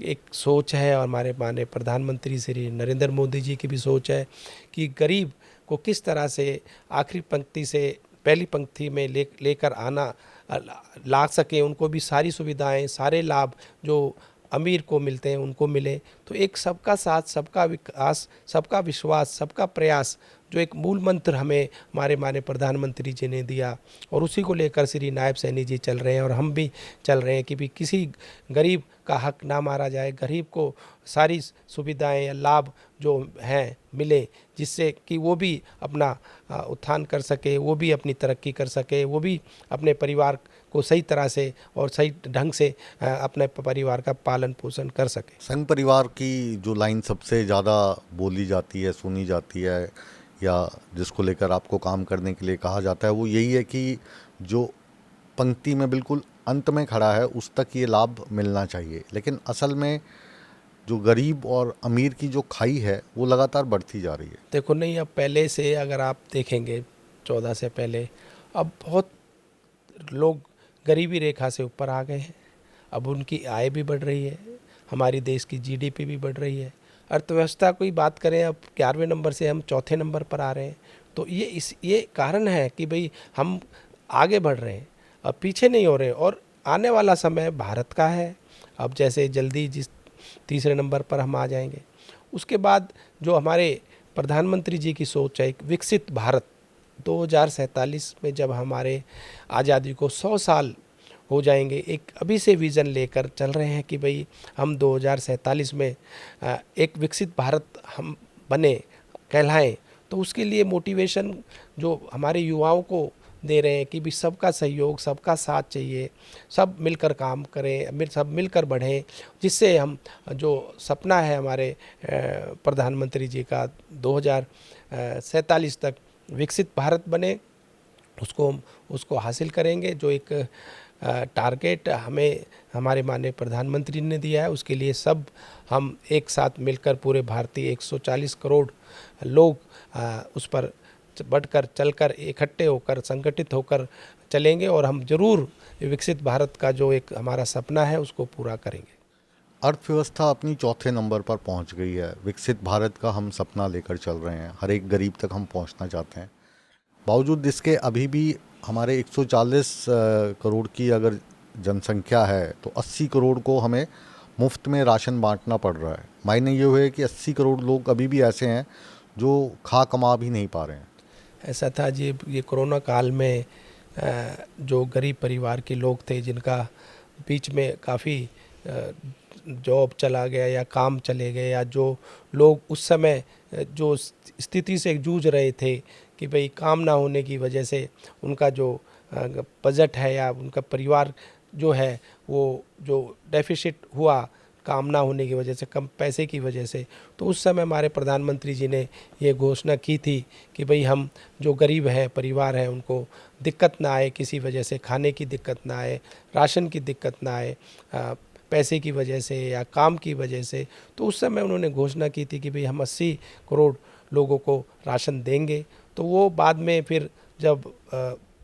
एक सोच है, और हमारे माननीय प्रधानमंत्री श्री नरेंद्र मोदी जी की भी सोच है कि गरीब को किस तरह से आखिरी पंक्ति से पहली पंक्ति में लेकर आना ला सके, उनको भी सारी सुविधाएं, सारे लाभ जो अमीर को मिलते हैं उनको मिले। तो एक सबका साथ, सबका विकास, सबका विश्वास, सबका प्रयास, जो एक मूल मंत्र हमें हमारे माननीय प्रधानमंत्री जी ने दिया, और उसी को लेकर श्री नायब सैनी जी चल रहे हैं, और हम भी चल रहे हैं कि भी किसी गरीब का हक ना मारा जाए, गरीब को सारी सुविधाएं या लाभ जो हैं मिले, जिससे कि वो भी अपना उत्थान कर सके, वो भी अपनी तरक्की कर सके, वो भी अपने परिवार को सही तरह से और सही ढंग से अपने परिवार का पालन पोषण कर सके। संघ परिवार की जो लाइन सबसे ज़्यादा बोली जाती है, सुनी जाती है, या जिसको लेकर आपको काम करने के लिए कहा जाता है, वो यही है कि जो पंक्ति में बिल्कुल अंत में खड़ा है उस तक ये लाभ मिलना चाहिए। लेकिन असल में जो गरीब और अमीर की जो खाई है वो लगातार बढ़ती जा रही है। देखो, नहीं, अब पहले से अगर आप देखेंगे 14 से पहले, अब बहुत लोग गरीबी रेखा से ऊपर आ गए हैं। अब उनकी आय भी बढ़ रही है, हमारी देश की जीडीपी भी बढ़ रही है, अर्थव्यवस्था की बात करें अब 11वें नंबर से हम 4थे नंबर पर आ रहे हैं। तो ये कारण है कि भाई हम आगे बढ़ रहे हैं, अब पीछे नहीं हो रहे। और आने वाला समय भारत का है, अब जैसे जल्दी जिस तीसरे नंबर पर हम आ जाएंगे। उसके बाद जो हमारे प्रधानमंत्री जी की सोच है, एक विकसित भारत, 2047 में जब हमारे आज़ादी को 100 साल हो जाएंगे, एक अभी से विज़न लेकर चल रहे हैं कि भाई हम 2047 में एक विकसित भारत हम बने, कहलाएं। तो उसके लिए मोटिवेशन जो हमारे युवाओं को दे रहे हैं कि भी सबका सहयोग, सबका साथ चाहिए, सब मिलकर काम करें, सब मिलकर बढ़ें, जिससे हम जो सपना है हमारे प्रधानमंत्री जी का 2047 तक विकसित भारत बने, उसको हासिल करेंगे। जो एक टारगेट हमें हमारे माननीय प्रधानमंत्री ने दिया है, उसके लिए सब हम एक साथ मिलकर पूरे भारतीय 140 करोड़ लोग उस पर बढ़कर चलकर इकट्ठे होकर संगठित होकर चलेंगे, और हम जरूर विकसित भारत का जो एक हमारा सपना है उसको पूरा करेंगे। अर्थव्यवस्था अपनी 4थे नंबर पर पहुंच गई है, विकसित भारत का हम सपना लेकर चल रहे हैं, हर एक गरीब तक हम पहुंचना चाहते हैं। बावजूद इसके अभी भी हमारे 140 करोड़ की अगर जनसंख्या है तो 80 करोड़ को हमें मुफ्त में राशन बांटना पड़ रहा है। मायने ये हुए कि 80 करोड़ लोग अभी भी ऐसे हैं जो खा कमा भी नहीं पा रहे हैं। ऐसा था जी, ये कोरोना काल में जो गरीब परिवार के लोग थे, जिनका बीच में काफ़ी जॉब चला गया या काम चले गए, या जो लोग उस समय जो स्थिति से जूझ रहे थे कि भाई काम ना होने की वजह से उनका जो बजट है या उनका परिवार जो है वो जो डेफिसिट हुआ काम ना होने की वजह से, कम पैसे की वजह से, तो उस समय हमारे प्रधानमंत्री जी ने ये घोषणा की थी कि भाई हम जो गरीब हैं, परिवार हैं, उनको दिक्कत ना आए, किसी वजह से खाने की दिक्कत ना आए, राशन की दिक्कत ना आए, पैसे की वजह से या काम की वजह से। तो उस समय उन्होंने घोषणा की थी कि भाई हम 80 करोड़ लोगों को राशन देंगे। तो वो बाद में फिर जब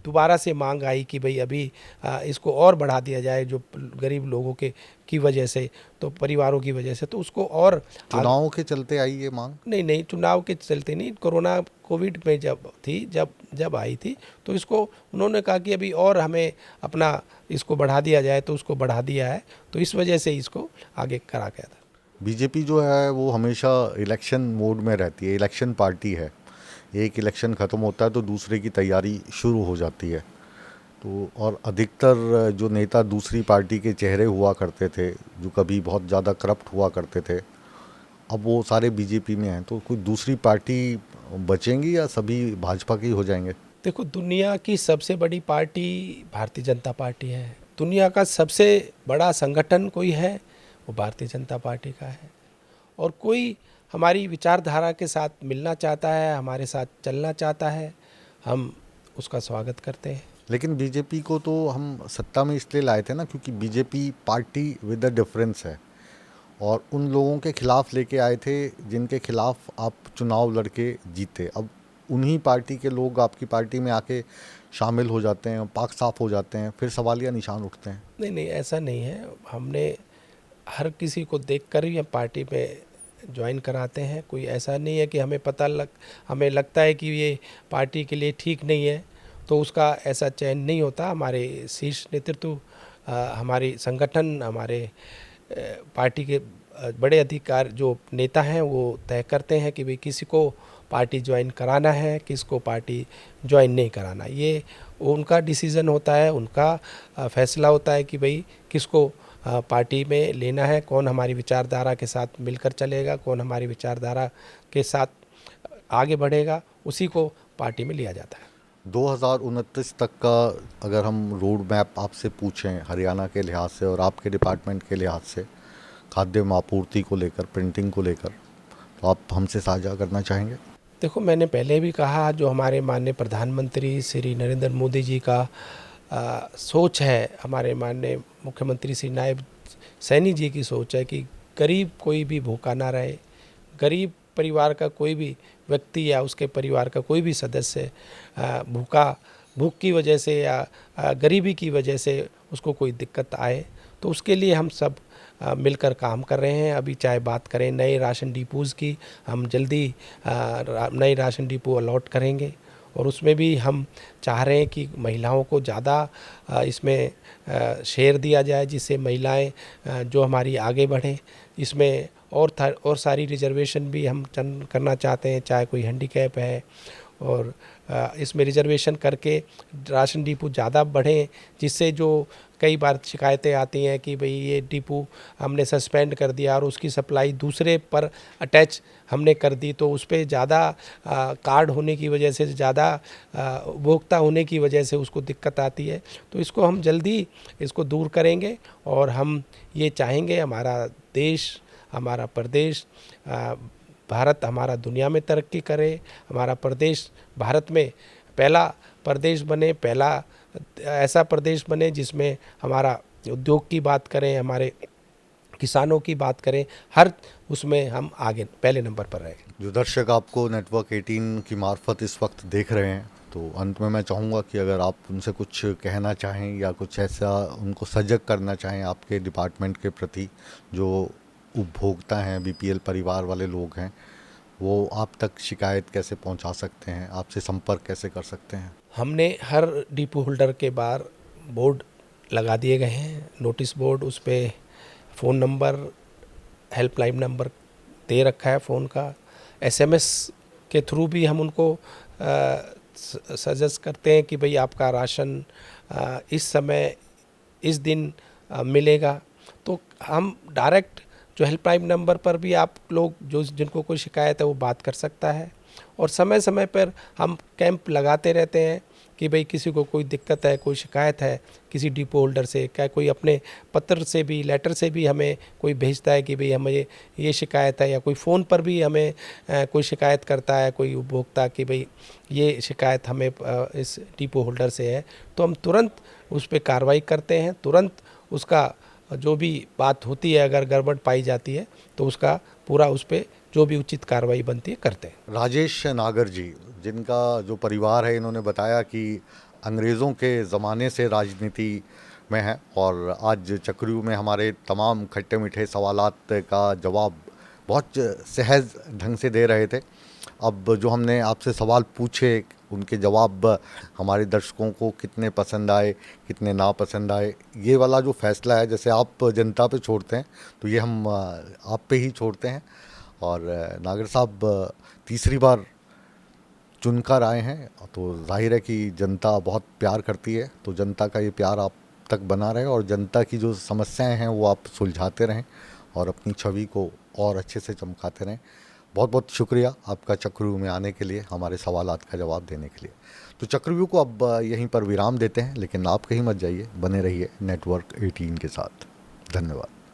दोबारा से मांग आई कि भाई अभी इसको और बढ़ा दिया जाए, जो गरीब लोगों के की वजह से, तो परिवारों की वजह से, तो उसको और चुनावों के चलते आई ये मांग? नहीं, चुनाव के चलते नहीं, कोरोना कोविड में जब थी, जब आई थी, तो इसको उन्होंने कहा कि अभी और हमें अपना इसको बढ़ा दिया जाए, तो उसको बढ़ा दिया है। तो इस वजह से इसको आगे करा गया था। बीजेपी जो है वो हमेशा इलेक्शन मोड में रहती है, इलेक्शन पार्टी है। एक इलेक्शन ख़त्म होता है तो दूसरे की तैयारी शुरू हो जाती है। तो और अधिकतर जो नेता दूसरी पार्टी के चेहरे हुआ करते थे, जो कभी बहुत ज़्यादा करप्ट हुआ करते थे, अब वो सारे बीजेपी में हैं। तो कोई दूसरी पार्टी बचेंगी या सभी भाजपा की हो जाएंगे? देखो, दुनिया की सबसे बड़ी पार्टी भारतीय जनता पार्टी है। दुनिया का सबसे बड़ा संगठन कोई है, वो भारतीय जनता पार्टी का है। और कोई हमारी विचारधारा के साथ मिलना चाहता है, हमारे साथ चलना चाहता है, हम उसका स्वागत करते हैं। लेकिन बीजेपी को तो हम सत्ता में इसलिए लाए थे ना, क्योंकि BJP party with a difference है, और उन लोगों के खिलाफ लेके आए थे जिनके खिलाफ आप चुनाव लड़के जीते। अब उन्हीं पार्टी के लोग आपकी पार्टी में आके शामिल हो जाते हैं, पाक साफ हो जाते हैं, फिर सवालिया निशान उठते हैं। नहीं, ऐसा नहीं है। हमने हर किसी को देखकर ही हम पार्टी में ज्वाइन कराते हैं। कोई ऐसा नहीं है कि हमें लगता है कि ये पार्टी के लिए ठीक नहीं है, तो उसका ऐसा चयन नहीं होता। हमारे शीर्ष नेतृत्व, हमारी संगठन, हमारे पार्टी के बड़े अधिकार जो नेता हैं, वो तय करते हैं कि भाई किसी को पार्टी ज्वाइन कराना है, किसको पार्टी ज्वाइन नहीं कराना। ये उनका डिसीज़न होता है, उनका फैसला होता है कि भाई किसको पार्टी में लेना है, कौन हमारी विचारधारा के साथ मिलकर चलेगा, कौन हमारी विचारधारा के साथ आगे बढ़ेगा, उसी को पार्टी में लिया जाता है। 2029 तक का अगर हम रोड मैप आपसे पूछें हरियाणा के लिहाज से और आपके डिपार्टमेंट के लिहाज से, खाद्य आपूर्ति को लेकर, प्रिंटिंग को लेकर, तो आप हमसे साझा करना चाहेंगे? देखो, मैंने पहले भी कहा, जो हमारे माननीय प्रधानमंत्री श्री नरेंद्र मोदी जी का सोच है, हमारे माननीय मुख्यमंत्री श्री नायब सैनी जी की सोच है कि गरीब कोई भी भूखा ना रहे। गरीब परिवार का कोई भी व्यक्ति या उसके परिवार का कोई भी सदस्य भूख की वजह से या गरीबी की वजह से उसको कोई दिक्कत आए, तो उसके लिए हम सब मिलकर काम कर रहे हैं। अभी चाहे बात करें नए राशन डिपोज़ की, हम जल्दी नए राशन डिपो अलॉट करेंगे, और उसमें भी हम चाह रहे हैं कि महिलाओं को ज़्यादा इसमें शेयर दिया जाए, जिससे महिलाएं जो हमारी आगे बढ़ें। इसमें और सारी रिजर्वेशन भी हम करना चाहते हैं, चाहे कोई हैंडीकैप है, और इसमें रिजर्वेशन करके राशन डिपो ज़्यादा बढ़ें, जिससे जो कई बार शिकायतें आती हैं कि भाई ये डिपो हमने सस्पेंड कर दिया और उसकी सप्लाई दूसरे पर अटैच हमने कर दी, तो उस पर ज़्यादा कार्ड होने की वजह से, ज़्यादा उपभोक्ता होने की वजह से उसको दिक्कत आती है। तो इसको हम जल्दी इसको दूर करेंगे, और हम ये चाहेंगे हमारा देश, हमारा प्रदेश, भारत हमारा दुनिया में तरक्की करे, हमारा प्रदेश भारत में पहला प्रदेश बने, पहला ऐसा प्रदेश बने जिसमें हमारा उद्योग की बात करें, हमारे किसानों की बात करें, हर उसमें हम आगे पहले नंबर पर रहें। जो दर्शक आपको नेटवर्क 18 की मार्फत इस वक्त देख रहे हैं, तो अंत में मैं चाहूँगा कि अगर आप उनसे कुछ कहना चाहें या कुछ ऐसा उनको सजग करना चाहें आपके डिपार्टमेंट के प्रति, जो उपभोक्ता हैं, बीपीएल परिवार वाले लोग हैं, वो आप तक शिकायत कैसे पहुंचा सकते हैं, आपसे संपर्क कैसे कर सकते हैं? हमने हर डिपो होल्डर के बाहर बोर्ड लगा दिए गए हैं, नोटिस बोर्ड, उस पर फ़ोन नंबर, हेल्पलाइन नंबर दे रखा है फ़ोन का। एसएमएस के थ्रू भी हम उनको सजेस्ट करते हैं कि भाई आपका राशन इस समय इस दिन मिलेगा। तो हम डायरेक्ट जो हेल्पलाइन नंबर पर भी आप लोग जिनको कोई शिकायत है वो बात कर सकता है, और समय समय पर हम कैंप लगाते रहते हैं, कि भाई किसी को कोई दिक्कत है, कोई शिकायत है किसी डिपो होल्डर से, क्या कोई अपने पत्र से भी, लेटर से भी हमें कोई भेजता है कि भाई हमें ये शिकायत है, या कोई फ़ोन पर भी हमें कोई शिकायत करता है कोई उपभोक्ता कि भाई ये शिकायत हमें इस डिपो होल्डर से है, तो हम तुरंत उस पर कार्रवाई करते हैं। तुरंत उसका जो भी बात होती है, अगर गड़बड़ पाई जाती है तो उसका पूरा उस पर जो भी उचित कार्रवाई बनती है करते हैं। राजेश नागर जी, जिनका जो परिवार है, इन्होंने बताया कि अंग्रेज़ों के ज़माने से राजनीति में है और आज चक्रव्यूह में हमारे तमाम खट्टे मीठे सवालात का जवाब बहुत सहज ढंग से दे रहे थे। अब जो हमने आपसे सवाल पूछे, उनके जवाब हमारे दर्शकों को कितने पसंद आए, कितने नापसंद आए, ये वाला जो फैसला है, जैसे आप जनता पे छोड़ते हैं तो ये हम आप पे ही छोड़ते हैं। और नागर साहब तीसरी बार चुनकर आए हैं तो जाहिर है कि जनता बहुत प्यार करती है, तो जनता का ये प्यार आप तक बना रहे और जनता की जो समस्याएं हैं वो आप सुलझाते रहें और अपनी छवि को और अच्छे से चमकाते रहें। बहुत बहुत शुक्रिया आपका चक्रव्यूह में आने के लिए, हमारे सवालात का जवाब देने के लिए। तो चक्रव्यूह को अब यहीं पर विराम देते हैं, लेकिन आप कहीं मत जाइए, बने रहिए नेटवर्क 18 के साथ। धन्यवाद।